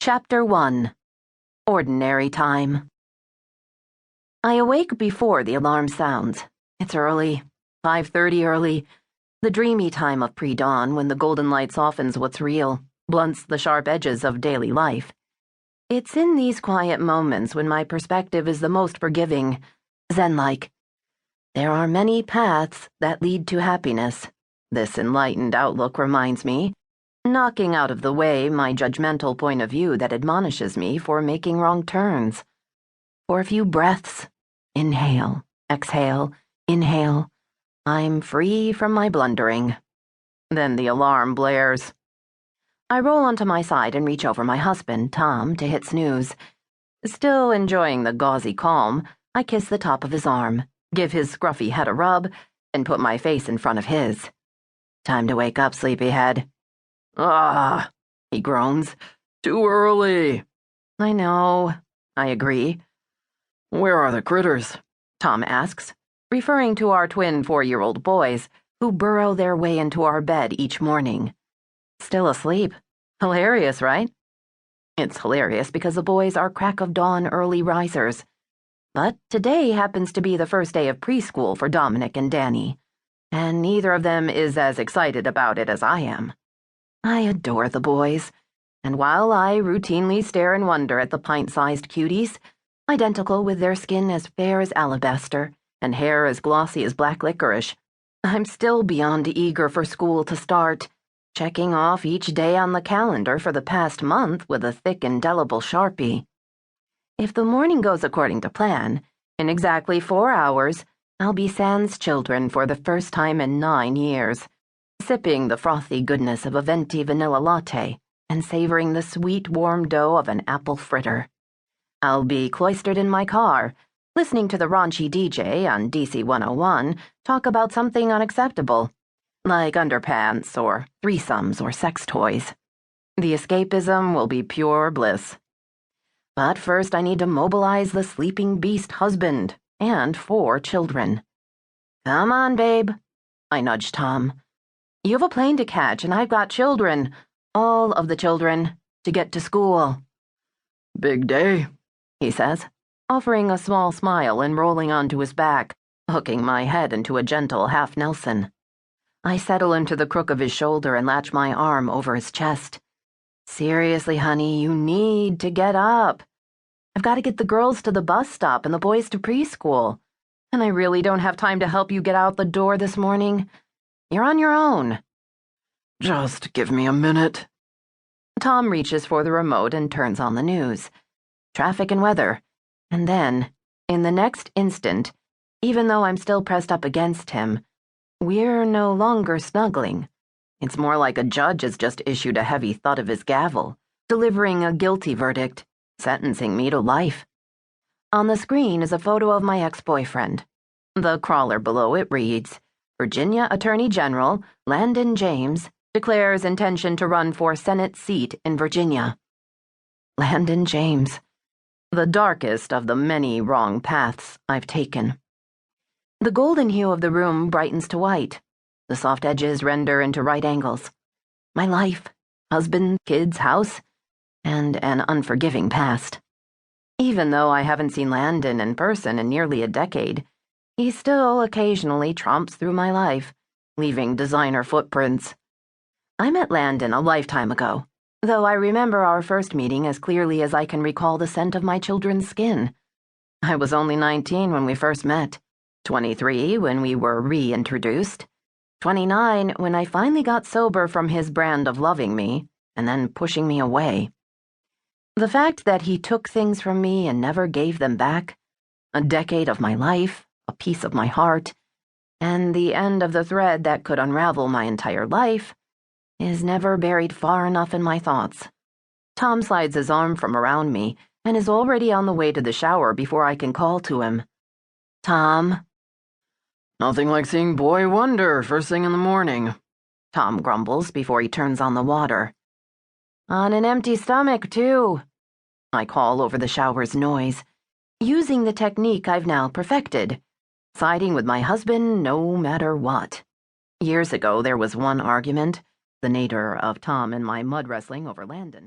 Chapter 1 Ordinary Time. I awake before the alarm sounds. It's early, 5:30 early, the dreamy time of pre-dawn when the golden light softens what's real, blunts the sharp edges of daily life. It's in these quiet moments when my perspective is the most forgiving, zen-like. There are many paths that lead to happiness, this enlightened outlook reminds me, knocking out of the way my judgmental point of view that admonishes me for making wrong turns. For a few breaths, inhale, exhale, inhale, I'm free from my blundering. Then the alarm blares. I roll onto my side and reach over my husband, Tom, to hit snooze. Still enjoying the gauzy calm, I kiss the top of his arm, give his scruffy head a rub, and put my face in front of his. Time to wake up, sleepyhead. Ah, he groans. Too early. I know, I agree. Where are the critters? Tom asks, referring to our twin 4-year-old boys who burrow their way into our bed each morning. Still asleep. Hilarious, right? It's hilarious because the boys are crack of dawn early risers. But today happens to be the first day of preschool for Dominic and Danny, and neither of them is as excited about it as I am. I adore the boys, and while I routinely stare in wonder at the pint-sized cuties, identical with their skin as fair as alabaster and hair as glossy as black licorice, I'm still beyond eager for school to start, checking off each day on the calendar for the past month with a thick, indelible Sharpie. If the morning goes according to plan, in exactly 4 hours, I'll be sans children for the first time in 9 years, sipping the frothy goodness of a venti vanilla latte and savoring the sweet, warm dough of an apple fritter. I'll be cloistered in my car, listening to the raunchy DJ on DC 101 talk about something unacceptable, like underpants or threesomes or sex toys. The escapism will be pure bliss. But first I need to mobilize the sleeping beast husband and 4 children. Come on, babe, I nudged Tom. You have a plane to catch, and I've got children, all of the children, to get to school. Big day, he says, offering a small smile and rolling onto his back, hooking my head into a gentle half-Nelson. I settle into the crook of his shoulder and latch my arm over his chest. Seriously, honey, you need to get up. I've got to get the girls to the bus stop and the boys to preschool, and I really don't have time to help you get out the door this morning. You're on your own. Just give me a minute. Tom reaches for the remote and turns on the news. Traffic and weather. And then, in the next instant, even though I'm still pressed up against him, we're no longer snuggling. It's more like a judge has just issued a heavy thud of his gavel, delivering a guilty verdict, sentencing me to life. On the screen is a photo of my ex-boyfriend. The crawler below it reads, Virginia Attorney General Landon James declares intention to run for Senate seat in Virginia. Landon James, the darkest of the many wrong paths I've taken. The golden hue of the room brightens to white. The soft edges render into right angles. My life, husband, kids, house, and an unforgiving past. Even though I haven't seen Landon in person in nearly a decade, he still occasionally tromps through my life, leaving designer footprints. I met Landon a lifetime ago, though I remember our first meeting as clearly as I can recall the scent of my children's skin. I was only 19 when we first met, 23 when we were reintroduced, 29 when I finally got sober from his brand of loving me and then pushing me away. The fact that he took things from me and never gave them back, a decade of my life, a piece of my heart, and the end of the thread that could unravel my entire life, is never buried far enough in my thoughts. Tom slides his arm from around me and is already on the way to the shower before I can call to him. Tom? Nothing like seeing Boy Wonder first thing in the morning, Tom grumbles before he turns on the water. On an empty stomach, too, I call over the shower's noise, using the technique I've now perfected, siding with my husband no matter what. Years ago, there was one argument, the nadir of Tom and my mud wrestling over Landon.